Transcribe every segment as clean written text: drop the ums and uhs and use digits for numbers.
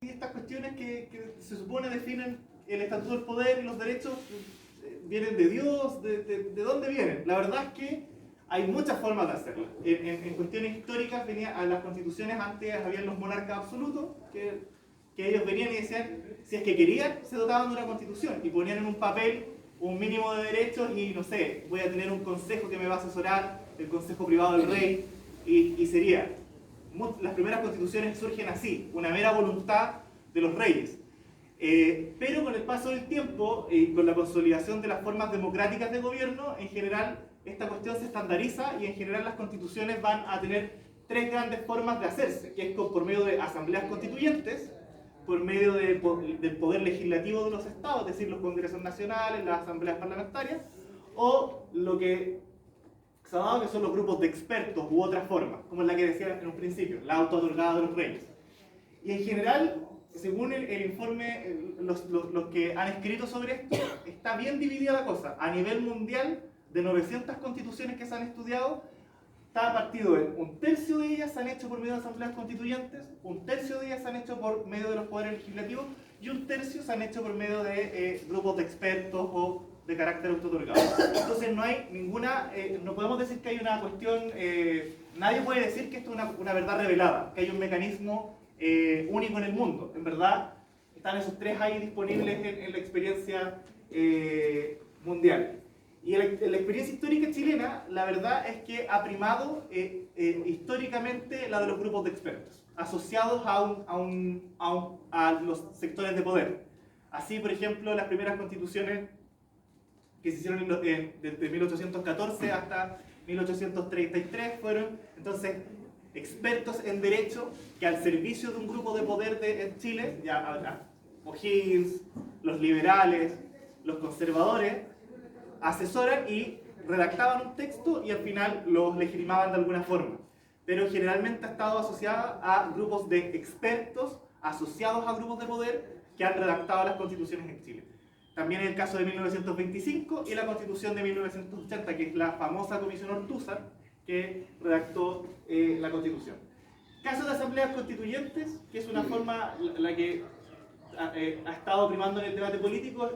estas cuestiones que se supone definen el estatuto del poder y los derechos vienen de Dios, ¿de dónde vienen? La verdad es que hay muchas formas de hacerlo. En cuestiones históricas a las constituciones antes habían los monarcas absolutos que ellos venían y decían, si es que querían, se dotaban de una constitución y ponían en un papel un mínimo de derechos y no sé, voy a tener un consejo que me va a asesorar, el consejo privado del rey, y sería. Las primeras constituciones surgen así, una mera voluntad de los reyes. Pero con el paso del tiempo y con la consolidación de las formas democráticas de gobierno, en general esta cuestión se estandariza y en general las constituciones van a tener tres grandes formas de hacerse, que es por medio de asambleas constituyentes, por medio del poder legislativo de los estados, es decir, los congresos nacionales, las asambleas parlamentarias, o lo que se ha dado que son los grupos de expertos u otras formas, como la que decía en un principio, la auto-otorgada de los reyes. Y en general, según el informe, los que han escrito sobre esto, está bien dividida la cosa. A nivel mundial, de 900 constituciones que se han estudiado, está partido en un tercio de ellas se han hecho por medio de asambleas constituyentes, un tercio de ellas se han hecho por medio de los poderes legislativos y un tercio se han hecho por medio de grupos de expertos o de carácter auto-otorgado. Entonces no hay ninguna, no podemos decir que hay una cuestión, nadie puede decir que esto es una verdad revelada, que hay un mecanismo único en el mundo. En verdad, están esos tres ahí disponibles en la experiencia mundial. Y en la experiencia histórica chilena, la verdad es que ha primado históricamente la de los grupos de expertos, asociados a los sectores de poder. Así, por ejemplo, las primeras constituciones que se hicieron desde 1814 hasta 1833 fueron, entonces, expertos en derecho que al servicio de un grupo de poder en Chile, ya O'Higgins, los liberales, los conservadores, asesoran y redactaban un texto y al final los legitimaban de alguna forma. Pero generalmente ha estado asociada a grupos de expertos asociados a grupos de poder que han redactado las constituciones en Chile. También el caso de 1925 y la Constitución de 1980, que es la famosa Comisión Ortúzar, que redactó la Constitución. Caso de asambleas constituyentes, que es una forma la que ha estado primando en el debate político,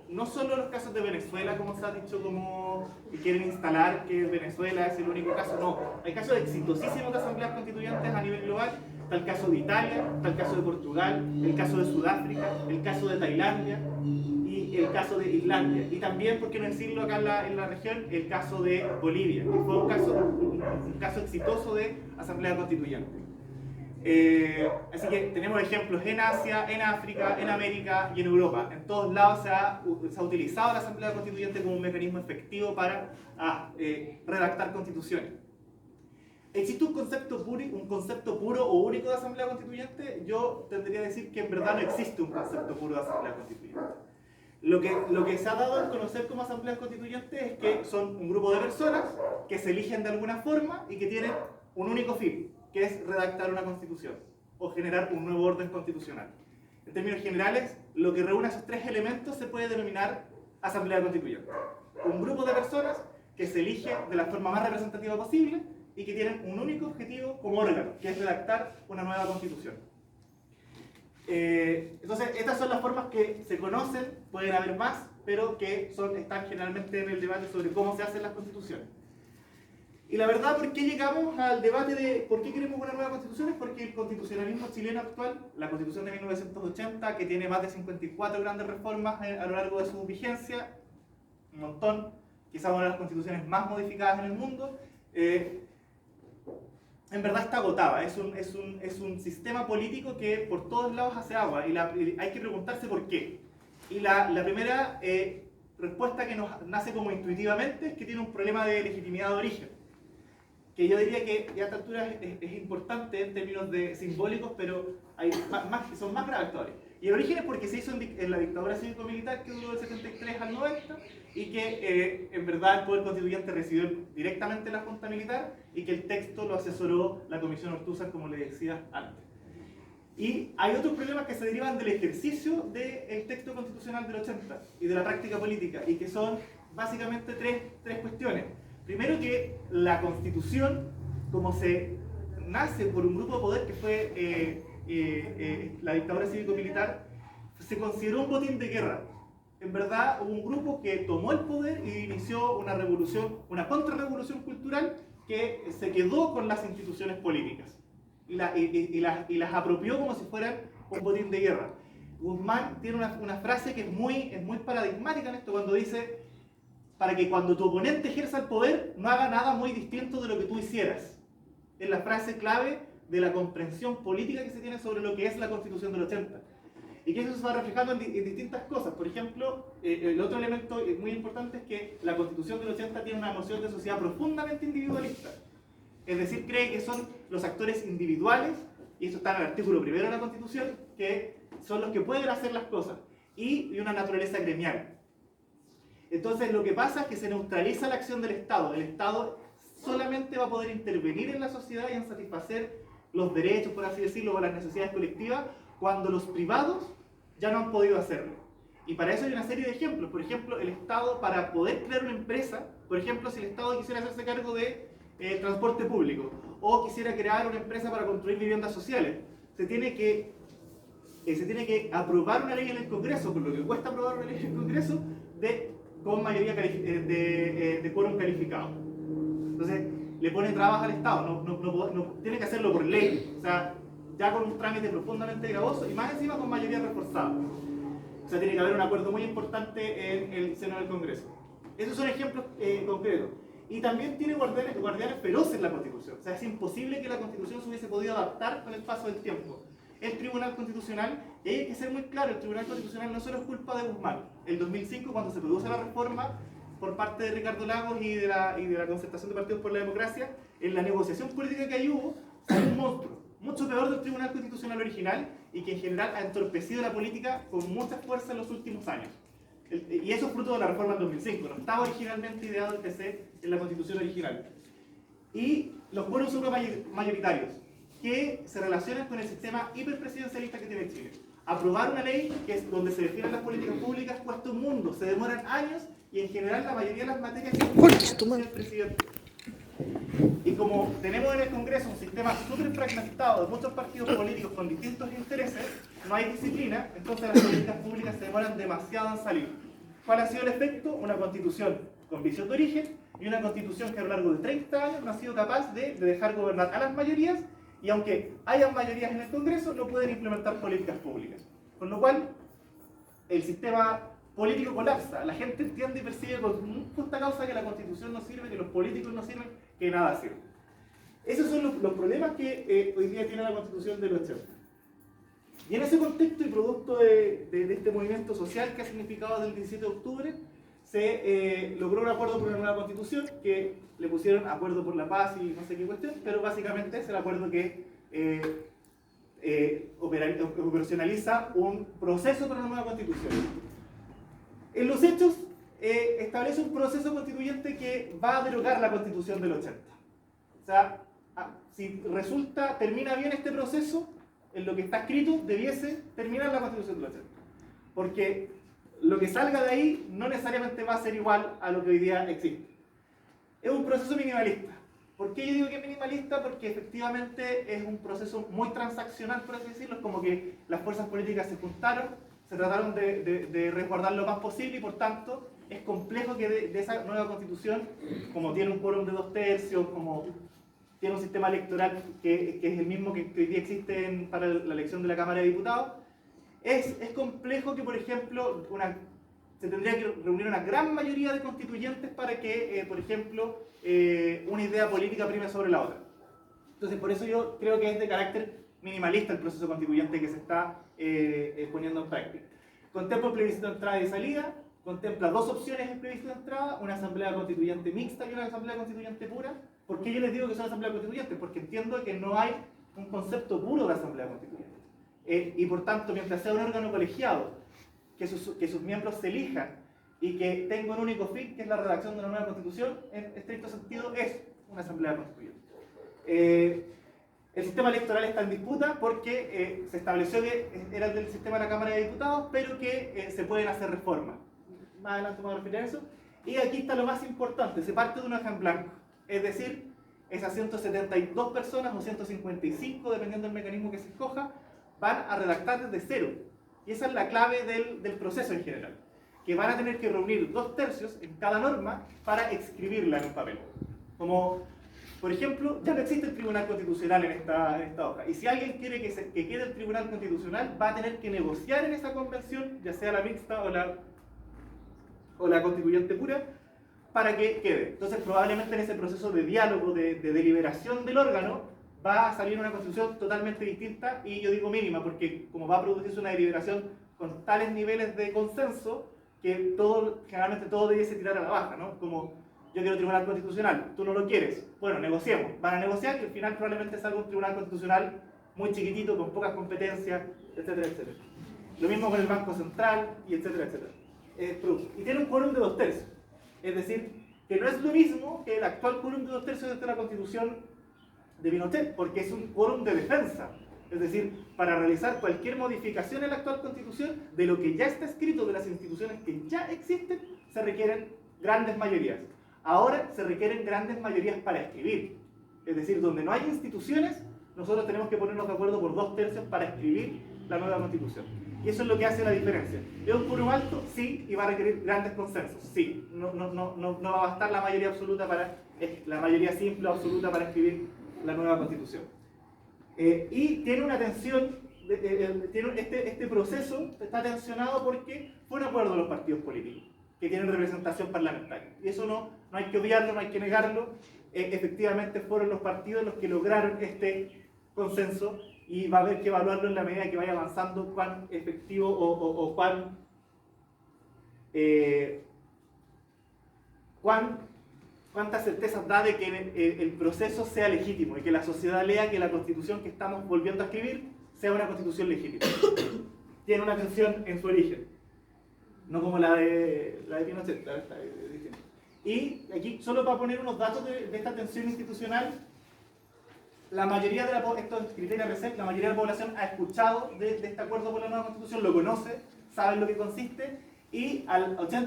no solo los casos de Venezuela, como se ha dicho, como que quieren instalar que Venezuela es el único caso, no. Hay casos exitosísimos de asambleas constituyentes a nivel global. Está el caso de Italia, está el caso de Portugal, el caso de Sudáfrica, el caso de Tailandia y el caso de Islandia. Y también, por qué no decirlo acá en la región, el caso de Bolivia, que fue un caso exitoso de asamblea constituyente. Así que tenemos ejemplos en Asia, en África, en América y en Europa. En todos lados se ha utilizado la asamblea constituyente como un mecanismo efectivo para redactar constituciones. ¿Existe un concepto puro o único de asamblea constituyente? Yo tendría que decir que en verdad no existe un concepto puro de asamblea constituyente. Lo que se ha dado a conocer como asambleas constituyentes es que son un grupo de personas que se eligen de alguna forma y que tienen un único fin, que es redactar una constitución o generar un nuevo orden constitucional. En términos generales, lo que reúne esos tres elementos se puede denominar asamblea constituyente. Un grupo de personas que se elige de la forma más representativa posible y que tienen un único objetivo como órgano, que es redactar una nueva constitución. Entonces, estas son las formas que se conocen, pueden haber más, pero que están generalmente en el debate sobre cómo se hacen las constituciones. Y la verdad, ¿por qué llegamos al debate de por qué queremos una nueva constitución? Es porque el constitucionalismo chileno actual, la constitución de 1980, que tiene más de 54 grandes reformas a lo largo de su vigencia, un montón, quizás una de las constituciones más modificadas en el mundo, en verdad está agotada. Es un sistema político que por todos lados hace agua y hay que preguntarse por qué. Y la primera respuesta que nos nace como intuitivamente es que tiene un problema de legitimidad de origen, que yo diría que ya a esta altura es importante en términos simbólicos, pero son más graves todavía. Y el origen es porque se hizo en la dictadura cívico-militar que duró del 73 al 90 y que en verdad el poder constituyente recibió directamente la Junta Militar y que el texto lo asesoró la Comisión Ortúzar, como le decía antes. Y hay otros problemas que se derivan del ejercicio del texto constitucional del 80 y de la práctica política, y que son básicamente tres cuestiones. Primero, que la Constitución, como se nace por un grupo de poder que fue la dictadura cívico-militar, se consideró un botín de guerra. En verdad hubo un grupo que tomó el poder y inició una revolución, una contrarrevolución cultural que se quedó con las instituciones políticas y las apropió como si fueran un botín de guerra. Guzmán tiene una frase que es muy paradigmática en esto, cuando dice: para que cuando tu oponente ejerza el poder no haga nada muy distinto de lo que tú hicieras. Es la frase clave de la comprensión política que se tiene sobre lo que es la Constitución del 80. Y que eso se va reflejando en distintas cosas. Por ejemplo, el otro elemento muy importante es que la Constitución del 80 tiene una noción de sociedad profundamente individualista. Es decir, cree que son los actores individuales, y eso está en el artículo 1 de la Constitución, que son los que pueden hacer las cosas, y una naturaleza gremial. Entonces lo que pasa es que se neutraliza la acción del Estado. El Estado solamente va a poder intervenir en la sociedad y en satisfacer los derechos, por así decirlo, o las necesidades colectivas, cuando los privados ya no han podido hacerlo. Y para eso hay una serie de ejemplos. Por ejemplo, el Estado, para poder crear una empresa, por ejemplo, si el Estado quisiera hacerse cargo de transporte público, o quisiera crear una empresa para construir viviendas sociales, se tiene que aprobar una ley en el Congreso, por lo que cuesta aprobar una ley en el Congreso, con mayoría de quórum calificado. Entonces, le pone trabas al Estado, no tiene que hacerlo por ley, o sea, ya con un trámite profundamente gravoso y más encima con mayoría reforzada. O sea, tiene que haber un acuerdo muy importante en el seno del Congreso. Esos son ejemplos concretos. Y también tiene guardianes feroces en la Constitución. O sea, es imposible que la Constitución se hubiese podido adaptar con el paso del tiempo. El Tribunal Constitucional, y hay que ser muy claro, el Tribunal Constitucional no solo es culpa de Guzmán. El 2005, cuando se produce la reforma por parte de Ricardo Lagos y de la Concertación de Partidos por la Democracia, en la negociación política que ahí hubo, salió un monstruo, mucho peor del Tribunal Constitucional original, y que en general ha entorpecido la política con mucha fuerza en los últimos años. Y eso es fruto de la reforma del 2005, no estaba originalmente ideado el TC en la Constitución original. Y los quórums mayoritarios, que se relacionan con el sistema hiperpresidencialista que tiene Chile. Aprobar una ley que es donde se definen las políticas públicas cuesta un mundo, se demoran años, y en general la mayoría de las materias son el presidente. Y como tenemos en el Congreso un sistema súper fragmentado de muchos partidos políticos con distintos intereses, no hay disciplina, entonces las políticas públicas se demoran demasiado en salir. ¿Cuál ha sido el efecto? Una constitución con visión de origen y una constitución que a lo largo de 30 años no ha sido capaz de dejar gobernar a las mayorías, y aunque hayan mayorías en el Congreso, no pueden implementar políticas públicas. Con lo cual, el sistema político colapsa. La gente entiende y percibe con justa causa que la Constitución no sirve, que los políticos no sirven, que nada sirve. Esos son los problemas que hoy día tiene la Constitución de los 80. Y en ese contexto y producto de este movimiento social que ha significado desde el 17 de octubre, se logró un acuerdo por una nueva Constitución que le pusieron acuerdo por la paz y no sé qué cuestión, pero básicamente es el acuerdo que operacionaliza un proceso para una nueva Constitución. En los hechos, establece un proceso constituyente que va a derogar la Constitución del 80. O sea, si termina bien este proceso, en lo que está escrito, debiese terminar la Constitución del 80. Porque lo que salga de ahí no necesariamente va a ser igual a lo que hoy día existe. Es un proceso minimalista. ¿Por qué yo digo que es minimalista? Porque efectivamente es un proceso muy transaccional, por así decirlo. Es como que las fuerzas políticas se juntaron, se trataron de resguardar lo más posible, y por tanto es complejo que de esa nueva Constitución, como tiene un quórum de 2/3, como tiene un sistema electoral que es el mismo que hoy día existe para la elección de la Cámara de Diputados, es complejo que, por ejemplo, se tendría que reunir una gran mayoría de constituyentes para que, por ejemplo, una idea política prime sobre la otra. Entonces, por eso yo creo que es de carácter minimalista el proceso constituyente que se está poniendo en práctica. Contempla un plebiscito de entrada y salida, contempla dos opciones en plebiscito de entrada, una asamblea constituyente mixta y una asamblea constituyente pura. ¿Por qué yo les digo que son asambleas constituyentes? Porque entiendo que no hay un concepto puro de asamblea constituyente. Y por tanto, mientras sea un órgano colegiado, que sus miembros se elijan y que tenga un único fin, que es la redacción de una nueva constitución, en estricto sentido es una asamblea constituyente. El sistema electoral está en disputa porque se estableció que era el del sistema de la Cámara de Diputados, pero que se pueden hacer reformas. Más adelante me voy a referir a eso. Y aquí está lo más importante, se parte de una hoja en blanco. Es decir, esas 172 personas o 155, dependiendo del mecanismo que se escoja, van a redactar desde cero. Y esa es la clave del proceso en general. Que van a tener que reunir 2/3 en cada norma para escribirla en un papel. Como, por ejemplo, ya no existe el Tribunal Constitucional en esta hoja. Y si alguien quiere que quede el Tribunal Constitucional, va a tener que negociar en esa convención, ya sea la mixta o la constituyente pura, para que quede. Entonces, probablemente en ese proceso de diálogo, de deliberación del órgano, va a salir una constitución totalmente distinta, y yo digo mínima, porque como va a producirse una deliberación con tales niveles de consenso, que generalmente todo debiese tirar a la baja, ¿no? Como, yo quiero tribunal constitucional, tú no lo quieres, bueno, negociemos. Van a negociar y al final probablemente salga un tribunal constitucional muy chiquitito, con pocas competencias, etcétera, etcétera. Lo mismo con el Banco Central, y etcétera, etcétera. Y tiene un quórum de 2/3. Es decir, que no es lo mismo que el actual quórum de 2/3 de la Constitución de Pinochet, porque es un quórum de defensa. Es decir, para realizar cualquier modificación en la actual Constitución, de lo que ya está escrito, de las instituciones que ya existen, se requieren grandes mayorías. Ahora se requieren grandes mayorías para escribir. Es decir, donde no hay instituciones, nosotros tenemos que ponernos de acuerdo por 2/3 para escribir la nueva Constitución. Y eso es lo que hace la diferencia. ¿Es un quórum alto? Sí, y va a requerir grandes consensos. Sí, no va a bastar la mayoría absoluta la mayoría simple o absoluta para escribir la nueva Constitución. Y tiene una tensión, este proceso está tensionado porque fue un acuerdo de los partidos políticos que tienen representación parlamentaria. Y eso no hay que obviarlo, no hay que negarlo. Efectivamente fueron los partidos los que lograron este consenso, y va a haber que evaluarlo en la medida que vaya avanzando cuán efectivo o cuántas certezas da de que el proceso sea legítimo y que la sociedad lea que la Constitución que estamos volviendo a escribir sea una Constitución legítima. Tiene una tensión en su origen, no como la de Pinochet. Y aquí, solo para poner unos datos de esta tensión institucional, la mayoría de estos criterios RCEP, la mayoría de la población ha escuchado de este acuerdo por la nueva Constitución, lo conoce, sabe en lo que consiste, y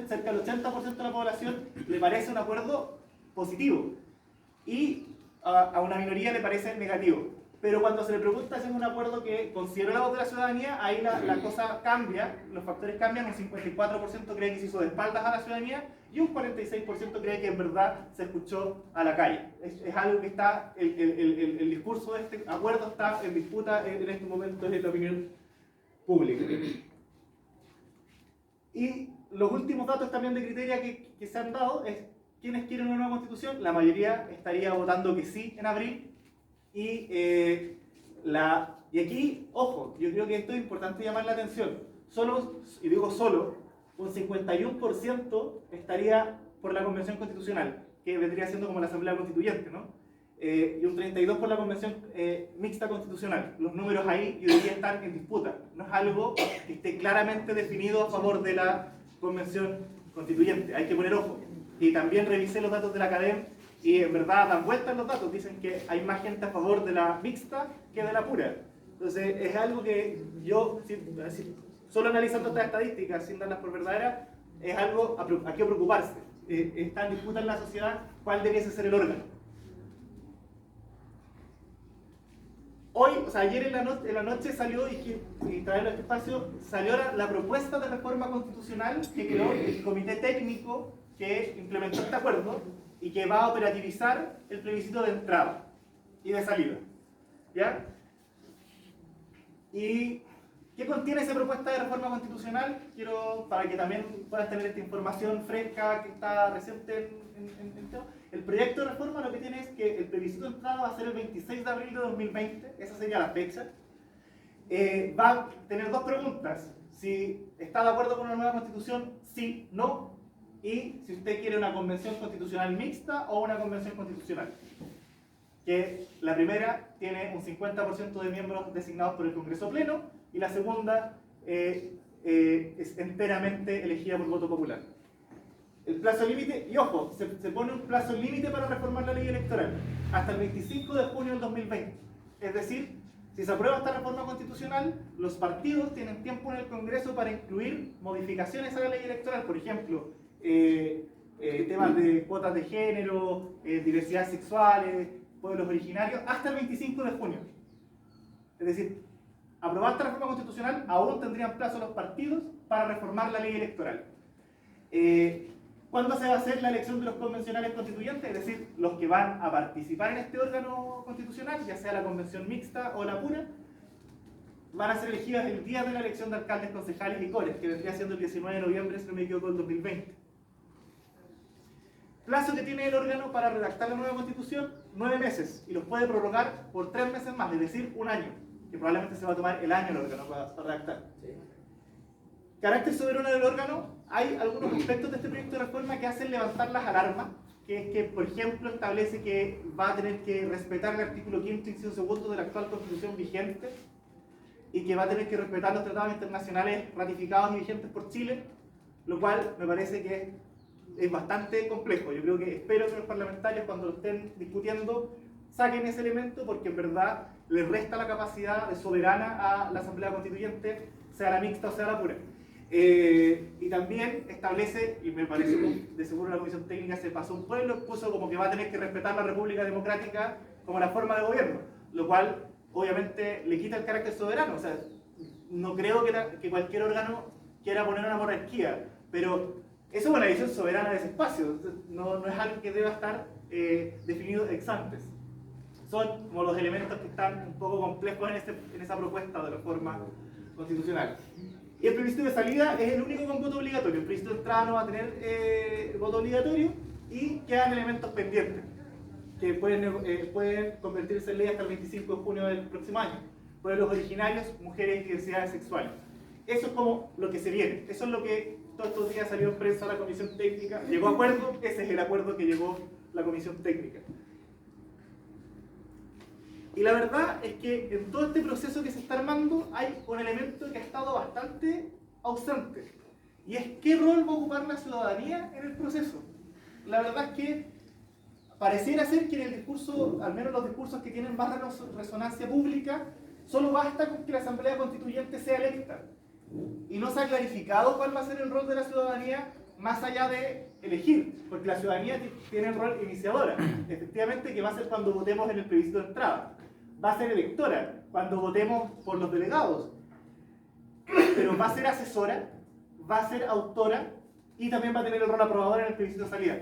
cerca del 80% de la población le parece un acuerdo positivo, y a una minoría le parece negativo. Pero cuando se le pregunta si es un acuerdo que considera la voz de la ciudadanía, ahí la cosa cambia, los factores cambian. Un 54% cree que se hizo de espaldas a la ciudadanía, y un 46% cree que en verdad se escuchó a la calle. Es algo que está, el discurso de este acuerdo está en disputa en este momento en la opinión pública. Y los últimos datos también de criteria que se han dado es quienes quieren una nueva constitución. La mayoría estaría votando que sí en abril. Y aquí, ojo, yo creo que esto es importante llamar la atención. Y digo solo, un 51% estaría por la Convención Constitucional, que vendría siendo como la Asamblea Constituyente, ¿no? Y un 32% por la Convención Mixta Constitucional. Los números ahí, yo diría, están en disputa. No es algo que esté claramente definido a favor de la Convención Constituyente. Hay que poner ojo. Y también revisé los datos de la Academia, y en verdad dan vueltas los datos, dicen que hay más gente a favor de la mixta que de la pura. Entonces es algo que yo, solo analizando estas estadísticas, sin darlas por verdaderas, es algo a qué preocuparse. Está en disputa en la sociedad cuál debiese ser el órgano. Hoy, o sea, ayer en la noche salió, y traerlo a este espacio, salió la propuesta de reforma constitucional que creó el comité técnico que implementó este acuerdo, y que va a operativizar el plebiscito de entrada y de salida. ¿Ya? ¿Y qué contiene esa propuesta de reforma constitucional? Para que también puedas tener esta información fresca que está reciente en tema. El proyecto de reforma lo que tiene es que el plebiscito de entrada va a ser el 26 de abril de 2020, esa sería la fecha. Va a tener dos preguntas: si está de acuerdo con una nueva constitución, sí, no, y si usted quiere una convención constitucional mixta o una convención constitucional. Que la primera tiene un 50% de miembros designados por el Congreso Pleno, y la segunda es enteramente elegida por voto popular. El plazo límite, y ojo, se pone un plazo límite para reformar la ley electoral, hasta el 25 de junio del 2020. Es decir, si se aprueba esta reforma constitucional, los partidos tienen tiempo en el Congreso para incluir modificaciones a la ley electoral, por ejemplo, temas de cuotas de género, diversidad sexuales, pueblos originarios, hasta el 25 de junio. Es decir, aprobada esta reforma constitucional, aún tendrían plazo los partidos para reformar la ley electoral. ¿Cuándo se va a hacer la elección de los convencionales constituyentes? Es decir, los que van a participar en este órgano constitucional, ya sea la convención mixta o la pura, van a ser elegidas el día de la elección de alcaldes, concejales y cores, que vendría siendo el 19 de noviembre, si no me equivoco, del 2020. Plazo que tiene el órgano para redactar la nueva constitución, 9 meses, y los puede prorrogar por 3 meses más, es decir, un año, que probablemente se va a tomar el año el órgano para redactar. Carácter soberano del órgano, hay algunos aspectos de este proyecto de reforma que hacen levantar las alarmas, que es que, por ejemplo, establece que va a tener que respetar el artículo 5º, inciso segundo de la actual constitución vigente, y que va a tener que respetar los tratados internacionales ratificados y vigentes por Chile, lo cual me parece que es bastante complejo. Yo creo que espero que los parlamentarios, cuando lo estén discutiendo, saquen ese elemento, porque en verdad les resta la capacidad de soberana a la Asamblea Constituyente, sea la mixta o sea la pura. Y también establece, y me parece que de seguro la Comisión Técnica se pasó un pueblo, puso como que va a tener que respetar la República Democrática como la forma de gobierno, lo cual obviamente le quita el carácter soberano. O sea, no creo que cualquier órgano quiera poner una monarquía, pero eso es una visión soberana de ese espacio, no es algo que deba estar definido ex antes. Son como los elementos que están un poco complejos en esa propuesta de reforma constitucional. Y el plebiscito de salida es el único con voto obligatorio. El plebiscito de entrada no va a tener voto obligatorio, y quedan elementos pendientes que pueden convertirse en ley hasta el 25 de junio del próximo año. Pueblos originarios, mujeres y diversidades sexuales. Eso es como lo que se viene. Eso es lo que todos estos días salió en prensa la Comisión Técnica. Llegó a acuerdo, ese es el acuerdo que llegó la Comisión Técnica. Y la verdad es que en todo este proceso que se está armando hay un elemento que ha estado bastante ausente. Y es qué rol va a ocupar la ciudadanía en el proceso. La verdad es que pareciera ser que en el discurso, al menos los discursos que tienen más resonancia pública, solo basta con que la Asamblea Constituyente sea electa. Y no se ha clarificado cuál va a ser el rol de la ciudadanía más allá de elegir, porque la ciudadanía tiene el rol iniciadora, efectivamente, que va a ser cuando votemos en el plebiscito de entrada. Va a ser electora cuando votemos por los delegados, pero va a ser asesora, va a ser autora y también va a tener el rol aprobador en el plebiscito de salida.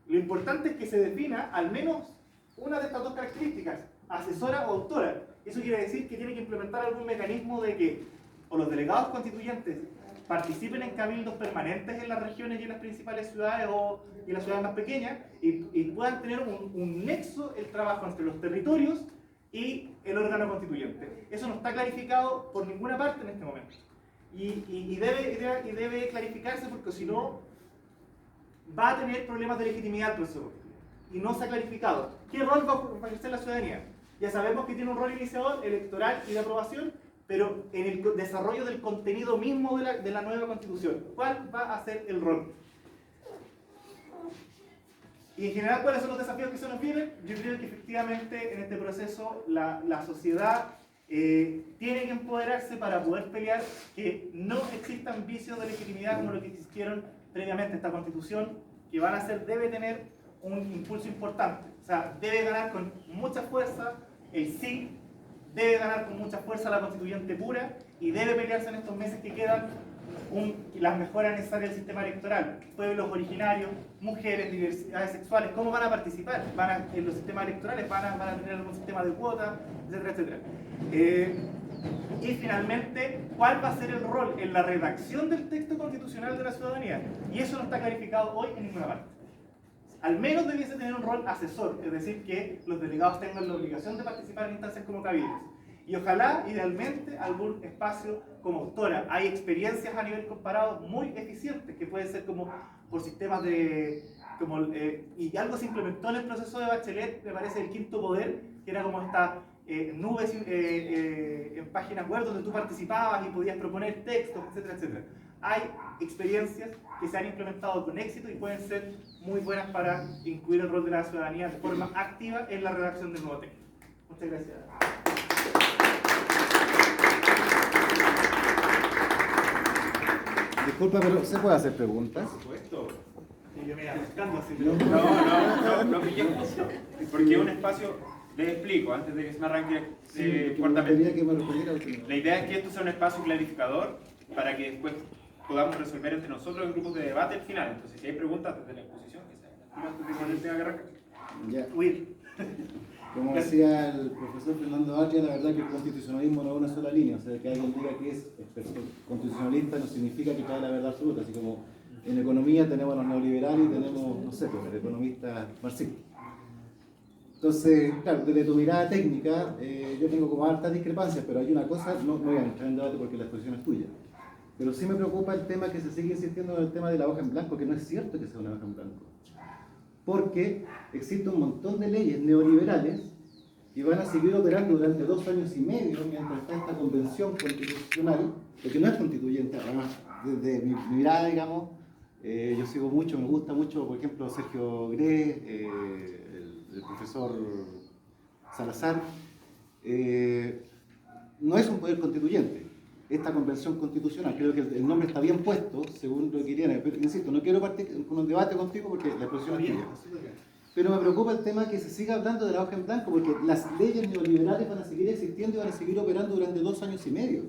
Lo importante es que se defina al menos una de estas dos características, asesora o autora. Eso quiere decir que tiene que implementar algún mecanismo de que o los delegados constituyentes participen en cabildos permanentes en las regiones y en las principales ciudades y en las ciudades más pequeñas, y puedan tener un nexo el trabajo entre los territorios y el órgano constituyente. Eso no está clarificado por ninguna parte en este momento. Y debe clarificarse, porque si no va a tener problemas de legitimidad el proceso. Y no se ha clarificado. ¿Qué rol va a ejercer la ciudadanía? Ya sabemos que tiene un rol iniciador, electoral y de aprobación, pero en el desarrollo del contenido mismo de la nueva constitución, ¿cuál va a ser el rol? Y en general, ¿cuáles son los desafíos que se nos vienen? Yo creo que efectivamente en este proceso la sociedad tiene que empoderarse para poder pelear que no existan vicios de legitimidad como los que existieron previamente. Esta constitución que van a hacer debe tener un impulso importante. O sea, debe ganar con mucha fuerza el sí, debe ganar con mucha fuerza la constituyente pura, y debe pelearse en estos meses que quedan las mejoras necesarias del sistema electoral. Pueblos originarios, mujeres, diversidades sexuales, ¿cómo van a participar? En los sistemas electorales van a tener algún sistema de cuotas, etcétera, etcétera. Y finalmente, ¿cuál va a ser el rol en la redacción del texto constitucional de la ciudadanía? Y eso no está clarificado hoy en ninguna parte. Al menos debiese tener un rol asesor, es decir, que los delegados tengan la obligación de participar en instancias como cabildos. Y ojalá, idealmente, algún espacio como autora. Hay experiencias a nivel comparado muy eficientes, que pueden ser como por sistemas de... y algo se implementó en el proceso de Bachelet, me parece, el quinto poder, que era como esta nubes en páginas web donde tú participabas y podías proponer textos, etcétera, etcétera. Hay experiencias que se han implementado con éxito y pueden ser muy buenas para incluir el rol de la ciudadanía de forma activa en la redacción del nuevo texto. Muchas gracias. Disculpa, pero ¿se puede hacer preguntas? Por supuesto. Y yo me buscando así. No, porque es un espacio Les explico, antes de que se me arranque Me cortamente. gustaría que me respondiera usted. La idea es que esto sea un espacio clarificador para que después podamos resolver entre nosotros en grupos de debate al final. Entonces, si hay preguntas desde la exposición, que sea antes de que Manuel tenga que arrancar. Ya. Huir. Como decía el profesor Fernando Atria, la verdad que el constitucionalismo no es una sola línea. O sea, que alguien diga que es constitucionalista no significa que trae la verdad absoluta. Así como en economía tenemos a los neoliberales y tenemos, no sé, pues, el economista marxista. Entonces, claro, desde tu mirada técnica, yo tengo como hartas discrepancias, pero hay una cosa, no voy a entrar en debate porque la exposición es tuya. Pero sí me preocupa el tema que se sigue insistiendo en el tema de la hoja en blanco, que no es cierto que sea una hoja en blanco. Porque existe un montón de leyes neoliberales que van a seguir operando durante 2 años y medio mientras está esta convención constitucional, que no es constituyente, además, desde mi mirada, digamos, yo sigo mucho, me gusta mucho, por ejemplo, Sergio Grez, el profesor Salazar, no es un poder constituyente. Esta convención constitucional, creo que el nombre está bien puesto, según lo que querían, pero insisto, no quiero partir con un debate contigo porque la exposición es tuya. Pero me preocupa el tema que se siga hablando de la hoja en blanco, porque las leyes neoliberales van a seguir existiendo y van a seguir operando durante 2 años y medio.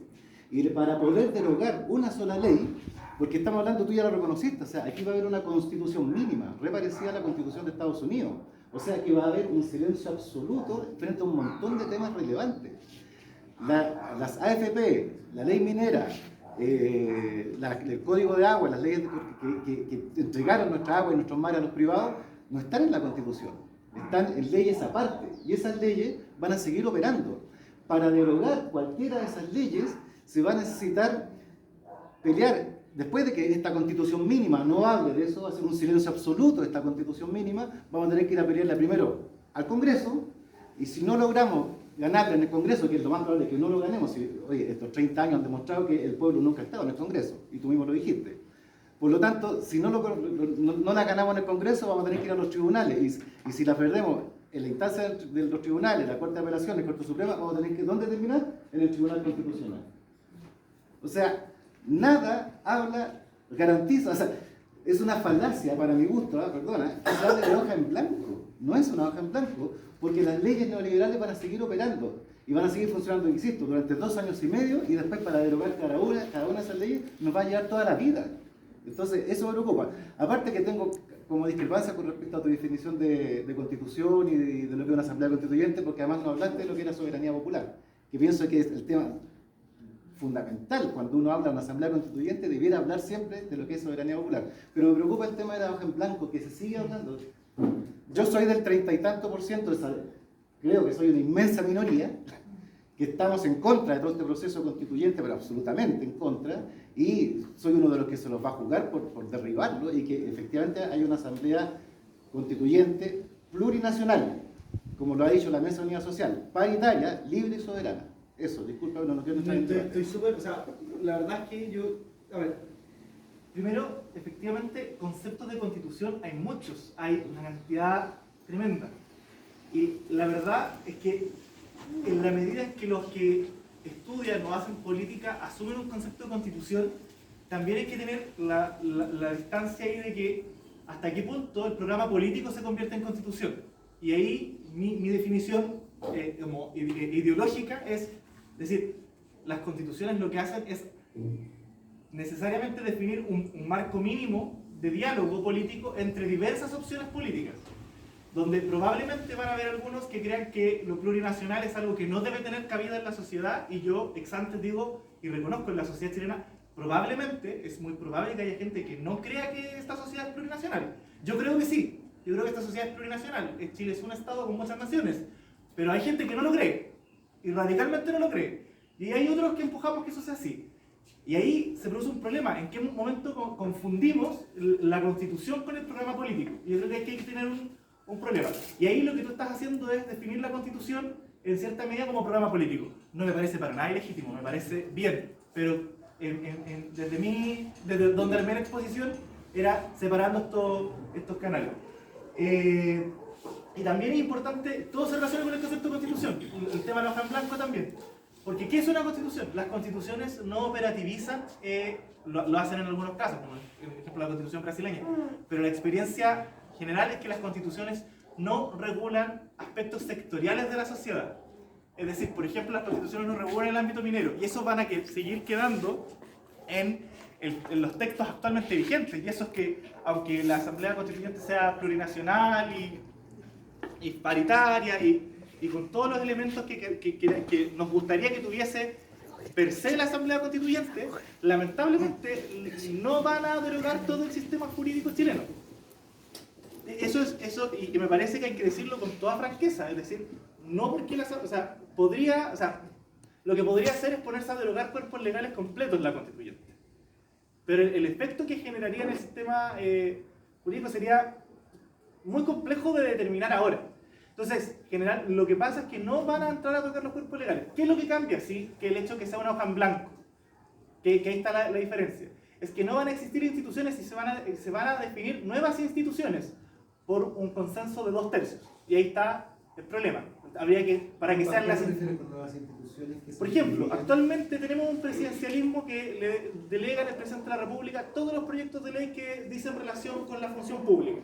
Y para poder derogar una sola ley, porque estamos hablando, tú ya lo reconociste, o sea, aquí va a haber una constitución mínima, reparecida a la constitución de Estados Unidos. O sea que va a haber un silencio absoluto frente a un montón de temas relevantes. Las AFP, la ley minera, el código de agua, las leyes que entregaron nuestra agua y nuestros mares a los privados, no están en la Constitución, están en leyes aparte. Y esas leyes van a seguir operando. Para derogar cualquiera de esas leyes, se va a necesitar pelear. Después de que esta Constitución mínima no hable de eso, va a ser un silencio absoluto de esta Constitución mínima, vamos a tener que ir a pelearla primero al Congreso, y si no logramos ganarla en el Congreso, que es lo más probable que no lo ganemos, oye, estos 30 años han demostrado que el pueblo nunca ha estado en el Congreso, y tú mismo lo dijiste. Por lo tanto, si no la ganamos en el Congreso, vamos a tener que ir a los tribunales, y si la perdemos en la instancia de los tribunales, la Corte de Apelaciones, la Corte Suprema, vamos a tener que, ¿dónde terminar? En el Tribunal Constitucional. O sea, nada garantiza, o sea, es una falacia para mi gusto, perdona, que hable de hoja en blanco. No es una hoja en blanco, porque las leyes neoliberales van a seguir operando y van a seguir funcionando, insisto, durante 2 años y medio, y después para derogar cada una de esas leyes nos va a llevar toda la vida. Entonces, eso me preocupa. Aparte que tengo como discrepancia con respecto a tu definición de constitución y de lo que es una asamblea constituyente, porque además no hablaste de lo que era soberanía popular, que pienso que es el tema fundamental. Cuando uno habla de una asamblea constituyente, debiera hablar siempre de lo que es soberanía popular. Pero me preocupa el tema de la hoja en blanco, que se sigue hablando. Yo soy del 30 y tanto por ciento, creo que soy una inmensa minoría, que estamos en contra de todo este proceso constituyente, pero absolutamente en contra, y soy uno de los que se los va a jugar por derribarlo, y que efectivamente hay una asamblea constituyente plurinacional, como lo ha dicho la Mesa de Unidad Social, paritaria, libre y soberana. Eso, disculpa, no quiero entrar en debate. Estoy súper, o sea, la verdad es que yo, a ver, primero, efectivamente, conceptos de constitución hay muchos, hay una cantidad tremenda. Y la verdad es que en la medida en que los que estudian o hacen política asumen un concepto de constitución, también hay que tener la distancia ahí de que hasta qué punto el programa político se convierte en constitución. Y ahí mi definición como ideológica es decir, las constituciones lo que hacen es necesariamente definir un marco mínimo de diálogo político entre diversas opciones políticas, donde probablemente van a haber algunos que crean que lo plurinacional es algo que no debe tener cabida en la sociedad, y yo ex ante digo y reconozco en la sociedad chilena, probablemente, es muy probable que haya gente que no crea que esta sociedad es plurinacional. Yo creo que sí, yo creo que esta sociedad es plurinacional. Chile es un estado con muchas naciones, pero hay gente que no lo cree, y radicalmente no lo cree, y hay otros que empujamos que eso sea así. Y ahí se produce un problema, en qué momento confundimos la constitución con el programa político. Y yo creo que hay que tener un problema. Y ahí lo que tú estás haciendo es definir la constitución en cierta medida como programa político. No me parece para nada ilegítimo, me parece bien, pero desde donde armé la exposición era separando estos canales. Y también es importante, todo se relaciona con el concepto de constitución, el tema de la hoja en blanco también. Porque ¿qué es una constitución? Las constituciones no operativizan, lo hacen en algunos casos, como por ejemplo la constitución brasileña, pero la experiencia general es que las constituciones no regulan aspectos sectoriales de la sociedad. Es decir, por ejemplo, las constituciones no regulan el ámbito minero y eso van a seguir quedando en los textos actualmente vigentes. Y eso es que, aunque la Asamblea Constituyente sea plurinacional y paritaria y con todos los elementos que nos gustaría que tuviese per se la Asamblea Constituyente, lamentablemente no van a derogar todo el sistema jurídico chileno. Eso, y me parece que hay que decirlo con toda franqueza, es decir, no porque lo que podría hacer es ponerse a derogar cuerpos legales completos en la Constituyente. Pero el efecto que generaría en el sistema jurídico sería muy complejo de determinar ahora. Entonces, en general, lo que pasa es que no van a entrar a tocar los cuerpos legales. ¿Qué es lo que cambia? Sí, que el hecho que sea una hoja en blanco, que ahí está la diferencia. Es que no van a existir instituciones y se van a definir nuevas instituciones por un consenso de 2/3. Y ahí está el problema. Habría que, para que sean las... Por ejemplo, actualmente tenemos un presidencialismo que le delega al presidente de la República todos los proyectos de ley que dicen relación con la función pública.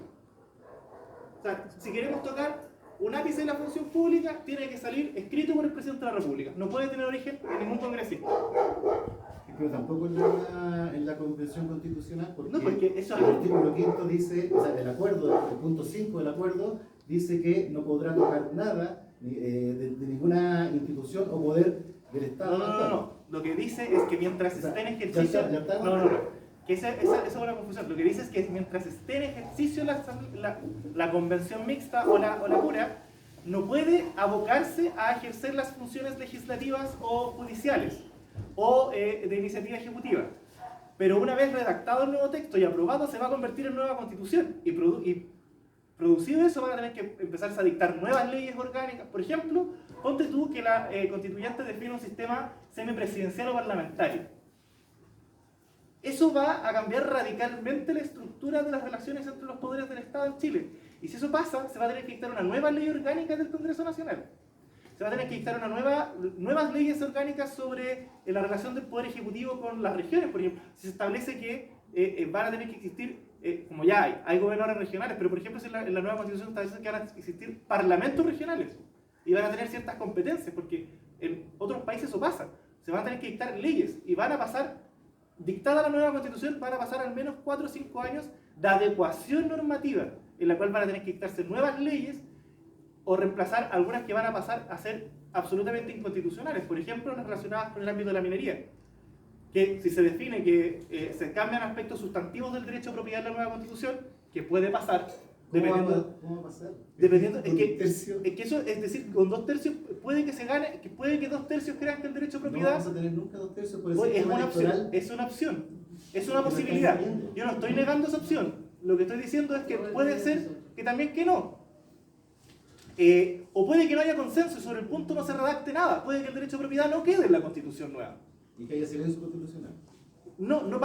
O sea, si queremos tocar un ápice de la función pública, tiene que salir escrito por el presidente de la República. No puede tener origen en ningún congresista. Pero tampoco en la Convención Constitucional, porque, no, porque eso el artículo 5 dice, o sea, el acuerdo, el punto 5 del acuerdo, dice que no podrá tocar nada de ninguna institución o poder del Estado. No. Lo que dice es que mientras esté en ejercicio... Que esa es una confusión. Lo que dice es que mientras esté en ejercicio la convención mixta o la pura, no puede abocarse a ejercer las funciones legislativas o judiciales o de iniciativa ejecutiva. Pero una vez redactado el nuevo texto y aprobado, se va a convertir en nueva constitución. Y producido eso, van a tener que empezarse a dictar nuevas leyes orgánicas. Por ejemplo, ponte tú que la constituyente define un sistema semipresidencial o parlamentario. Eso va a cambiar radicalmente la estructura de las relaciones entre los poderes del Estado en Chile. Y si eso pasa, se va a tener que dictar una nueva ley orgánica del Congreso Nacional. Se va a tener que dictar nuevas leyes orgánicas sobre la relación del Poder Ejecutivo con las regiones. Por ejemplo, si se establece que van a tener que existir, como ya hay gobernadores regionales, pero por ejemplo si en la nueva Constitución establece que van a existir parlamentos regionales y van a tener ciertas competencias, porque en otros países eso pasa. Se van a tener que dictar leyes y van a pasar... Dictada la nueva Constitución, van a pasar al menos 4 o 5 años de adecuación normativa, en la cual van a tener que dictarse nuevas leyes o reemplazar algunas que van a pasar a ser absolutamente inconstitucionales. Por ejemplo, las relacionadas con el ámbito de la minería, que si se define que se cambian aspectos sustantivos del derecho a propiedad en la nueva Constitución, que puede pasar... ¿Cómo va a pasar? Dependiendo, es que eso, es decir, con 2/3 puede que se gane, puede que 2/3 crean que el derecho a propiedad... No vamos a tener nunca 2/3 por el es sistema una electoral. opción, es una posibilidad. Yo no estoy negando esa opción. Lo que estoy diciendo es que puede ser que también que no. O puede que no haya consenso y sobre el punto no se redacte nada. Puede que el derecho a propiedad no quede en la Constitución nueva. Y que haya silencio constitucional. No